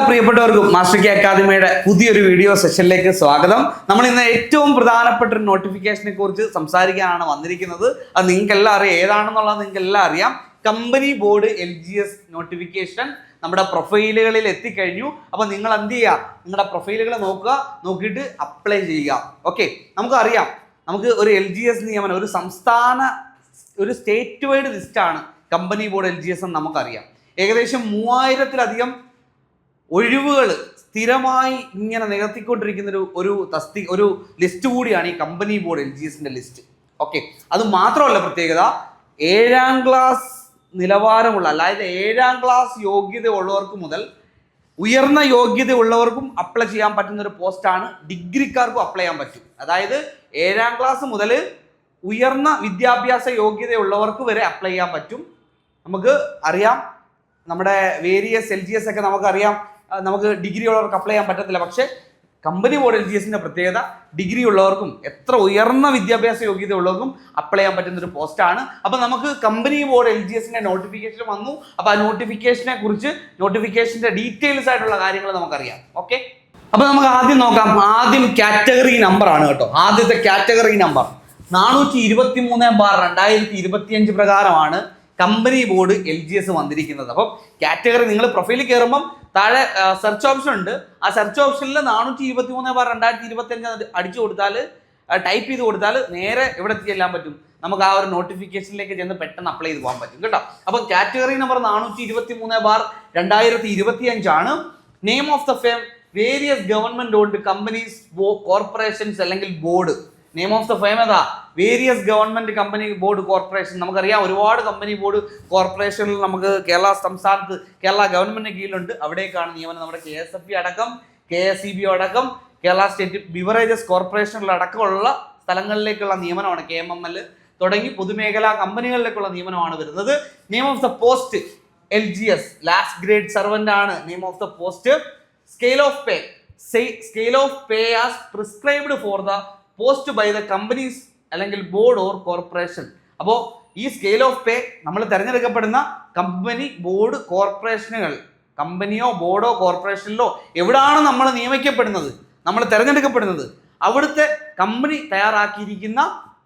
പ്രിയപ്പെട്ടവർക്കും master K അക്കാദമിയുടെ പുതിയൊരു വീഡിയോ സെഷനിലേക്ക് സ്വാഗതം. നമ്മൾ ഇന്ന് ഏറ്റവും പ്രധാനപ്പെട്ട ഒരു നോട്ടിഫിക്കേഷനെ കുറിച്ച് സംസാരിക്കാനാണ് വന്നിരിക്കുന്നത്. അത് നിങ്ങൾക്കെല്ലാം അറിയാം, ഏതാണെന്നുള്ളത് നിങ്ങൾക്കെല്ലാം അറിയാം. കമ്പനി ബോർഡ് LGS നോട്ടിഫിക്കേഷൻ നമ്മുടെ പ്രൊഫൈലുകളിൽ എത്തിക്കഴിഞ്ഞു. അപ്പോൾ നിങ്ങൾ എന്ത് ചെയ്യുക, നിങ്ങളുടെ പ്രൊഫൈലുകൾ നോക്കുക, നോക്കിയിട്ട് അപ്ലൈ ചെയ്യുക. ഓക്കെ, നമുക്കറിയാം, നമുക്ക് ഒരു LGS നിയമനം, ഒരു സംസ്ഥാന, ഒരു സ്റ്റേറ്റ് വൈഡ് ലിസ്റ്റാണ് കമ്പനി ബോർഡ് LGS എന്ന് നമുക്കറിയാം. ഏകദേശം 3000-ലധികം ഒഴിവുകൾ സ്ഥിരമായി ഇങ്ങനെ നികത്തിക്കൊണ്ടിരിക്കുന്ന ഒരു ലിസ്റ്റ് കൂടിയാണ് ഈ കമ്പനി ബോർഡ് LGSന്റെ ലിസ്റ്റ്. ഓക്കെ, അത് മാത്രമല്ല പ്രത്യേകത, 7ാം ക്ലാസ് നിലവാരമുള്ള, അതായത് 7ാം ക്ലാസ് യോഗ്യത ഉള്ളവർക്ക് മുതൽ ഉയർന്ന യോഗ്യത ഉള്ളവർക്കും അപ്ലൈ ചെയ്യാൻ പറ്റുന്ന ഒരു പോസ്റ്റാണ്. ഡിഗ്രിക്കാർക്കും അപ്ലൈ ചെയ്യാൻ പറ്റും. അതായത് 7ാം ക്ലാസ് മുതൽ ഉയർന്ന വിദ്യാഭ്യാസ യോഗ്യതയുള്ളവർക്ക് വരെ അപ്ലൈ ചെയ്യാൻ പറ്റും. നമുക്ക് അറിയാം, നമ്മുടെ വേരിയസ് LGS ഒക്കെ നമുക്കറിയാം, നമുക്ക് ഡിഗ്രി ഉള്ളവർക്ക് അപ്ലൈ ചെയ്യാൻ പറ്റത്തില്ല. പക്ഷേ കമ്പനി ബോർഡ് LGSന്റെ പ്രത്യേകത, ഡിഗ്രി ഉള്ളവർക്കും എത്ര ഉയർന്ന വിദ്യാഭ്യാസ യോഗ്യത ഉള്ളവർക്കും അപ്ലൈ ചെയ്യാൻ പറ്റുന്ന ഒരു പോസ്റ്റാണ്. അപ്പം നമുക്ക് കമ്പനി ബോർഡ് LGSന്റെ നോട്ടിഫിക്കേഷൻ വന്നു. അപ്പോൾ ആ നോട്ടിഫിക്കേഷനെ കുറിച്ച്, നോട്ടിഫിക്കേഷന്റെ ഡീറ്റെയിൽസ് ആയിട്ടുള്ള കാര്യങ്ങൾ നമുക്കറിയാം. ഓക്കെ, അപ്പോൾ നമുക്ക് ആദ്യം നോക്കാം. ആദ്യം കാറ്റഗറി നമ്പർ ആണ് കേട്ടോ. ആദ്യത്തെ കാറ്റഗറി നമ്പർ 423/2025 പ്രകാരമാണ് കമ്പനി ബോർഡ് LGS വന്നിരിക്കുന്നത്. അപ്പം കാറ്റഗറി നിങ്ങൾ പ്രൊഫൈലിൽ കയറുമ്പം താഴെ സെർച്ച് ഓപ്ഷൻ ഉണ്ട്. ആ സെർച്ച് ഓപ്ഷനിൽ 423/2025 അടിച്ചു കൊടുത്താൽ, ടൈപ്പ് ചെയ്ത് കൊടുത്താൽ നേരെ എവിടെ ചെല്ലാൻ പറ്റും, നമുക്ക് ആ ഒരു നോട്ടിഫിക്കേഷനിലേക്ക് ചെന്ന് പെട്ടെന്ന് അപ്ലൈ ചെയ്ത് പോകാൻ പറ്റും കേട്ടോ. അപ്പം കാറ്റഗറി നമ്പർ 423/2025 ആണ്. Name of the firm various government owned companies, corporations അല്ലെങ്കിൽ board. Name of the firm ഏതാ? Various government company board corporation. നമുക്കറിയാം, ഒരുപാട് കമ്പനി ബോർഡ് കോർപ്പറേഷനിൽ നമുക്ക് കേരള സംസ്ഥാനത്ത്, കേരള ഗവൺമെന്റിന് കീഴിലുണ്ട്. അവിടേക്കാണ് നിയമനം. നമ്മുടെ KSFB അടക്കം, KSEB അടക്കം, കേരള സ്റ്റേറ്റ് ബിവറേജസ് കോർപ്പറേഷനിലടക്കമുള്ള സ്ഥലങ്ങളിലേക്കുള്ള നിയമനമാണ്. KMML തുടങ്ങി പൊതുമേഖലാ കമ്പനികളിലേക്കുള്ള നിയമനമാണ് വരുന്നത്. Name of the post LGS, last grade servant ആണ് name of the post. Scale of pay, scale of pay as prescribed for the post by the companies അല്ലെങ്കിൽ ബോർഡ് ഓർ കോർപ്പറേഷൻ. അപ്പോൾ ഈ സ്കെയിൽ ഓഫ് പേ നമ്മൾ തിരഞ്ഞെടുക്കപ്പെടുന്ന company board കോർപ്പറേഷനുകൾ, കമ്പനിയോ ബോർഡോ കോർപ്പറേഷനിലോ എവിടാണ് നമ്മൾ നിയമിക്കപ്പെടുന്നത്, നമ്മൾ തിരഞ്ഞെടുക്കപ്പെടുന്നത്, അവിടുത്തെ കമ്പനി തയ്യാറാക്കിയിരിക്കുന്ന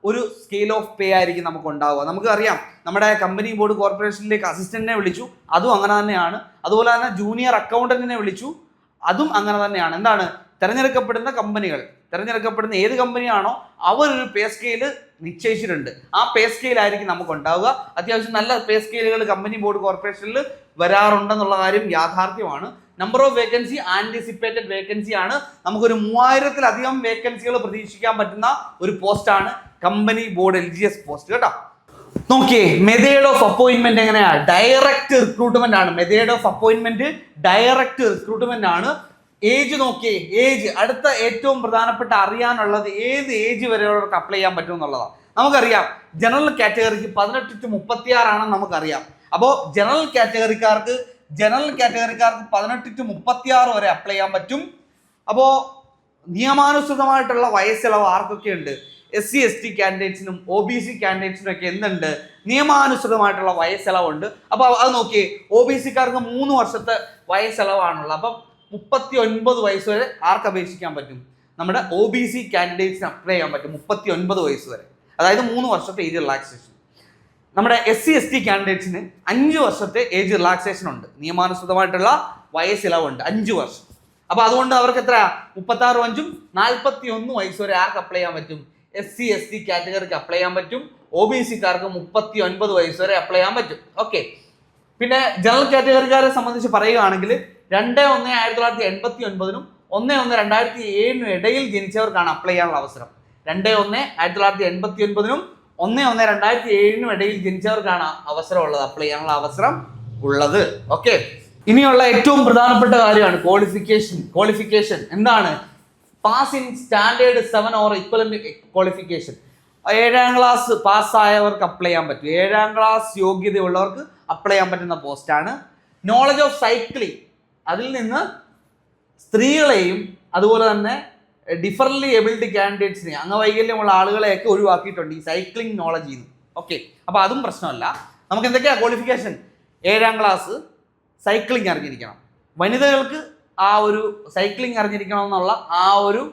ഒരു സ്കെയിൽ ഓഫ് പേ ആയിരിക്കും നമുക്ക് ഉണ്ടാവുക. നമുക്കറിയാം, നമ്മുടെ കമ്പനി ബോർഡ് കോർപ്പറേഷനിലേക്ക് അസിസ്റ്റന്റിനെ വിളിച്ചു, അതും അങ്ങനെ തന്നെയാണ്. അതുപോലെ തന്നെ ജൂനിയർ അക്കൗണ്ടന്റിനെ വിളിച്ചു, അതും അങ്ങനെ തന്നെയാണ്. എന്താണ്? തിരഞ്ഞെടുക്കപ്പെടുന്ന കമ്പനികൾ, തിരഞ്ഞെടുക്കപ്പെടുന്ന ഏത് കമ്പനിയാണോ അവരൊരു പേ സ്കെയില് നിശ്ചയിച്ചിട്ടുണ്ട്. ആ പേ സ്കെയിലായിരിക്കും നമുക്ക് ഉണ്ടാവുക. അത്യാവശ്യം നല്ല പേ സ്കെയിലുകൾ കമ്പനി ബോർഡ് കോർപ്പറേഷനിൽ വരാറുണ്ടെന്നുള്ള കാര്യം യാഥാർത്ഥ്യമാണ്. Number of vacancy anticipated vacancy ആണ്. നമുക്കൊരു 3000-ലധികം വേക്കൻസികൾ പ്രതീക്ഷിക്കാൻ പറ്റുന്ന ഒരു പോസ്റ്റാണ് കമ്പനി ബോർഡ് LGS പോസ്റ്റ് കേട്ടോ. നോക്കിയേ, മെത്തേഡ് ഓഫ് അപ്പോയിന്റ്മെന്റ് എങ്ങനെയാണ്? ഡയറക്റ്റ് റിക്രൂട്ട്മെന്റ് ആണ്. Method of appointment direct recruitment ആണ്. ഏജ് നോക്കിയേ, ഏജ് അടുത്ത ഏറ്റവും പ്രധാനപ്പെട്ട അറിയാനുള്ളത്, ഏത് ഏജ് വരെയുള്ളവർക്ക് അപ്ലൈ ചെയ്യാൻ പറ്റും എന്നുള്ളതാണ്. നമുക്കറിയാം, ജനറൽ കാറ്റഗറിക്ക് 18 to 36 ആണെന്ന് നമുക്കറിയാം. അപ്പോൾ ജനറൽ കാറ്റഗറിക്കാർക്ക് 18 to 36 വരെ അപ്ലൈ ചെയ്യാൻ പറ്റും. അപ്പോൾ നിയമാനുസൃതമായിട്ടുള്ള വയസ്സിളവ് ആർക്കൊക്കെ ഉണ്ട്? SC ST കാൻഡിഡേറ്റ്സിനും OBC കാൻഡിഡേറ്റ്സിനും ഒക്കെ എന്തുണ്ട്? നിയമാനുസൃതമായിട്ടുള്ള വയസ്സിളവുണ്ട്. അപ്പോൾ അത് നോക്കിയേ, OBCക്കാർക്ക് 3 വർഷത്തെ വയസ്സിളവാണുള്ളത്. അപ്പം 39 വയസ്സ് വരെ ആർക്ക് അപേക്ഷിക്കാൻ പറ്റും? നമ്മുടെ OBC കാൻഡിഡേറ്റ്സിന് അപ്ലൈ ചെയ്യാൻ പറ്റും 39 വയസ്സ് വരെ, അതായത് 3 വർഷത്തെ ഏജ് റിലാക്സേഷൻ. നമ്മുടെ SC ST കാൻഡിഡേറ്റ്സിന് 5 വർഷത്തെ ഏജ് റിലാക്സേഷൻ ഉണ്ട്. നിയമാനുസൃതമായിട്ടുള്ള വയസ്സിളവുണ്ട് 5 വർഷം. അപ്പോൾ അതുകൊണ്ട് അവർക്ക് എത്ര? 36 5 41 വയസ്സ് വരെ ആർക്ക് അപ്ലൈ ചെയ്യാൻ പറ്റും? SC ST കാറ്റഗറിക്ക് അപ്ലൈ ചെയ്യാൻ പറ്റും. OBCക്കാർക്ക് 39 വയസ്സ് വരെ അപ്ലൈ ചെയ്യാൻ പറ്റും. ഓക്കെ, പിന്നെ ജനറൽ കാറ്റഗറിക്കാരെ സംബന്ധിച്ച് പറയുകയാണെങ്കിൽ 2/1/1989 1/1/2007 ഇടയിൽ ജനിച്ചവർക്കാണ് അപ്ലൈ ചെയ്യാനുള്ള അവസരം. 2/1/1989 1/1/2007 ഇടയിൽ ജനിച്ചവർക്കാണ് അവസരമുള്ളത്, അപ്ലൈ ചെയ്യാനുള്ള അവസരം ഉള്ളത്. ഓക്കെ, ഇനിയുള്ള ഏറ്റവും പ്രധാനപ്പെട്ട കാര്യമാണ് ക്വാളിഫിക്കേഷൻ. എന്താണ്? Pass in standard 7 or equivalent qualification. 7ാം ക്ലാസ് പാസ്സായവർക്ക് അപ്ലൈ ചെയ്യാൻ പറ്റും. 7ാം ക്ലാസ് യോഗ്യതയുള്ളവർക്ക് അപ്ലൈ ചെയ്യാൻ പറ്റുന്ന പോസ്റ്റാണ്. നോളജ് ഓഫ് സൈക്ലിംഗ്, അതിൽ നിന്ന് സ്ത്രീകളെയും അതുപോലെ തന്നെ ഡിഫറൻലി എബിൾഡ് കാൻഡിഡേറ്റ്സിനെ, അംഗവൈകല്യമുള്ള ആളുകളെയൊക്കെ ഒഴിവാക്കിയിട്ടുണ്ട് ഈ സൈക്ലിംഗ് നോളജിൽ നിന്ന്. ഓക്കെ, അപ്പോൾ അതും പ്രശ്നമല്ല. നമുക്ക് എന്തൊക്കെയാണ് ക്വാളിഫിക്കേഷൻ? 7ാം ക്ലാസ് സൈക്ലിംഗ് അറിഞ്ഞിരിക്കണം. വനിതകൾക്ക് ആ ഒരു സൈക്ലിംഗ് അറിഞ്ഞിരിക്കണമെന്നുള്ള ആ ഒരു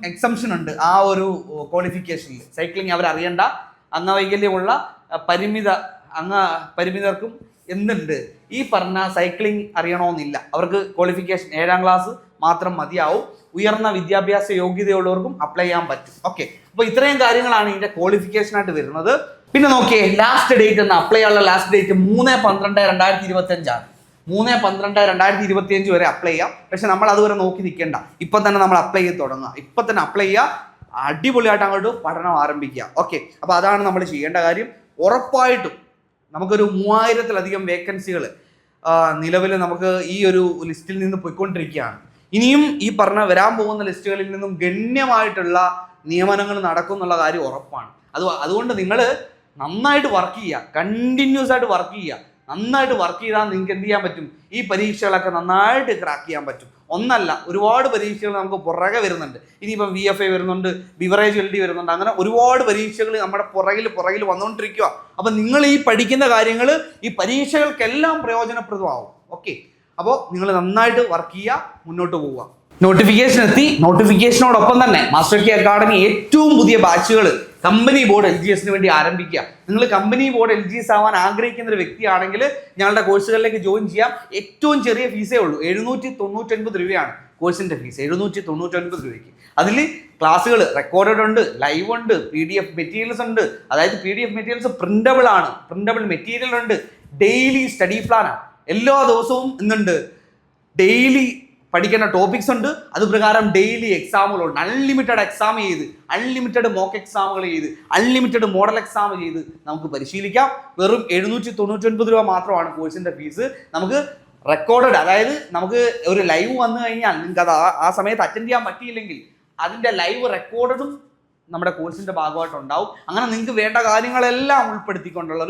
എക്സംഷൻ ഉണ്ട് ആ ഒരു ക്വാളിഫിക്കേഷനിൽ. സൈക്ലിംഗ് അവരറിയേണ്ട അംഗവൈകല്യമുള്ള പരിമിതർക്കും എന്തുണ്ട് ഈ പറഞ്ഞ സൈക്ലിംഗ് അറിയണമെന്നില്ല. അവർക്ക് ക്വാളിഫിക്കേഷൻ 7ാം ക്ലാസ് മാത്രം മതിയാവും. ഉയർന്ന വിദ്യാഭ്യാസ യോഗ്യതയുള്ളവർക്കും അപ്ലൈ ചെയ്യാൻ പറ്റും. ഓക്കെ, അപ്പോൾ ഇത്രയും കാര്യങ്ങളാണ് ഇതിന്റെ ക്വാളിഫിക്കേഷൻ ആയിട്ട് വരുന്നത്. പിന്നെ നോക്കിയേ, ലാസ്റ്റ് ഡേറ്റ് എന്ന് അപ്ലൈ ചെയ്യാനുള്ള ലാസ്റ്റ് ഡേറ്റ് 3/12/2025 ആണ്. 3/12/2025 വരെ അപ്ലൈ ചെയ്യാം. പക്ഷെ നമ്മൾ അതുവരെ നോക്കി നിൽക്കേണ്ട, ഇപ്പം തന്നെ നമ്മൾ അപ്ലൈ ചെയ്ത് തുടങ്ങുക. ഇപ്പം തന്നെ അപ്ലൈ ചെയ്യുക, അടിപൊളിയായിട്ട് അങ്ങോട്ട് പഠനം ആരംഭിക്കുക. ഓക്കെ, അപ്പോൾ അതാണ് നമ്മൾ ചെയ്യേണ്ട കാര്യം. ഉറപ്പായിട്ടും നമുക്കൊരു 3000-ലധികം വേക്കൻസികൾ നിലവിൽ നമുക്ക് ഈ ഒരു ലിസ്റ്റിൽ നിന്ന് പോയിക്കൊണ്ടിരിക്കുകയാണ്. ഇനിയും ഈ പറഞ്ഞ വരാൻ പോകുന്ന ലിസ്റ്റുകളിൽ നിന്നും ഗണ്യമായിട്ടുള്ള നിയമനങ്ങൾ നടക്കും എന്നുള്ള കാര്യം ഉറപ്പാണ്. അതുകൊണ്ട് നിങ്ങൾ നന്നായിട്ട് വർക്ക് ചെയ്യുക, കണ്ടിന്യൂസ് ആയിട്ട് വർക്ക് ചെയ്യുക. നന്നായിട്ട് വർക്ക് ചെയ്താൽ നിങ്ങൾക്ക് എന്ത് ചെയ്യാൻ പറ്റും? ഈ പരീക്ഷകളൊക്കെ നന്നായിട്ട് ക്രാക്ക് ചെയ്യാൻ പറ്റും. ഒന്നല്ല, ഒരുപാട് പരീക്ഷകൾ നമുക്ക് പുറകെ വരുന്നുണ്ട്. ഇനിയിപ്പം VFA വരുന്നുണ്ട്, ബിവറേജ് LD വരുന്നുണ്ട്. അങ്ങനെ ഒരുപാട് പരീക്ഷകൾ നമ്മുടെ പുറകിൽ വന്നുകൊണ്ടിരിക്കുക. അപ്പം നിങ്ങൾ ഈ പഠിക്കുന്ന കാര്യങ്ങൾ ഈ പരീക്ഷകൾക്കെല്ലാം പ്രയോജനപ്രദമാവും. ഓക്കെ, അപ്പോൾ നിങ്ങൾ നന്നായിട്ട് വർക്ക് ചെയ്യുക, മുന്നോട്ട് പോവുക. നോട്ടിഫിക്കേഷൻ എത്തി. നോട്ടിഫിക്കേഷനോടൊപ്പം തന്നെ മാസ്റ്റർ കീ അക്കാഡമി ഏറ്റവും പുതിയ ബാച്ചുകൾ കമ്പനി ബോർഡ് LGSന് വേണ്ടി ആരംഭിക്കുക. നിങ്ങൾ കമ്പനി ബോർഡ് LGS ആവാൻ ആഗ്രഹിക്കുന്ന ഒരു വ്യക്തിയാണെങ്കിൽ ഞങ്ങളുടെ കോഴ്സുകളിലേക്ക് ജോയിൻ ചെയ്യാം. ഏറ്റവും ചെറിയ ഫീസേ ഉള്ളൂ, 799 രൂപയാണ് കോഴ്സിന്റെ ഫീസ്. 799 രൂപയ്ക്ക് അതിൽ ക്ലാസ്സുകൾ റെക്കോർഡഡ് ഉണ്ട്, ലൈവ് ഉണ്ട്, PDF മെറ്റീരിയൽസ് ഉണ്ട്. അതായത് PDF മെറ്റീരിയൽസ് പ്രിന്റബിൾ ആണ്, പ്രിന്റബിൾ മെറ്റീരിയൽ ഉണ്ട്, ഡെയിലി സ്റ്റഡി പ്ലാൻ ആണ്. എല്ലാ ദിവസവും ഇന്നുണ്ട്, ഡെയിലി പഠിക്കേണ്ട ടോപ്പിക്സ് ഉണ്ട്. അത് പ്രകാരം ഡെയിലി എക്സാമുകളുണ്ട്. അൺലിമിറ്റഡ് എക്സാം ചെയ്ത്, അൺലിമിറ്റഡ് മോക്ക് എക്സാമുകൾ ചെയ്ത്, അൺലിമിറ്റഡ് മോഡൽ എക്സാം ചെയ്ത് നമുക്ക് പരിശീലിക്കാം. വെറും 799 രൂപ മാത്രമാണ് കോഴ്സിന്റെ ഫീസ്. നമുക്ക് റെക്കോർഡഡ്, അതായത് നമുക്ക് ഒരു ലൈവ് വന്നു കഴിഞ്ഞാൽ നിങ്ങൾക്ക് അത് ആ സമയത്ത് അറ്റൻഡ് ചെയ്യാൻ പറ്റിയില്ലെങ്കിൽ അതിന്റെ ലൈവ് റെക്കോർഡും നമ്മുടെ കോഴ്സിന്റെ ഭാഗമായിട്ട് ഉണ്ടാവും. അങ്ങനെ നിങ്ങൾക്ക് വേണ്ട കാര്യങ്ങളെല്ലാം ഉൾപ്പെടുത്തിക്കൊണ്ടുള്ള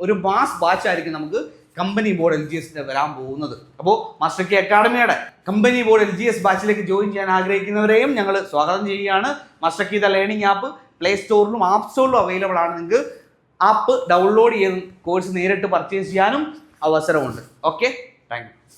ഒരു മാസ് ബാച്ചായിരിക്കും നമുക്ക് കമ്പനി ബോർഡ് LGSന്റെ വരാൻ പോകുന്നത്. അപ്പോൾ മാസ്റ്റർ കീ അക്കാഡമിയുടെ കമ്പനി ബോർഡ് LGS ബാച്ചിലേക്ക് ജോയിൻ ചെയ്യാൻ ആഗ്രഹിക്കുന്നവരെയും ഞങ്ങൾ സ്വാഗതം ചെയ്യുകയാണ്. Master key the learning app play സ്റ്റോറിലും ആപ്പ് സ്റ്റോറിലും അവൈലബിൾ ആണ്. നിങ്ങൾക്ക് ആപ്പ് ഡൗൺലോഡ് ചെയ്ത് കോഴ്സ് നേരിട്ട് പർച്ചേസ് ചെയ്യാനും അവസരമുണ്ട്. Okay, thank U.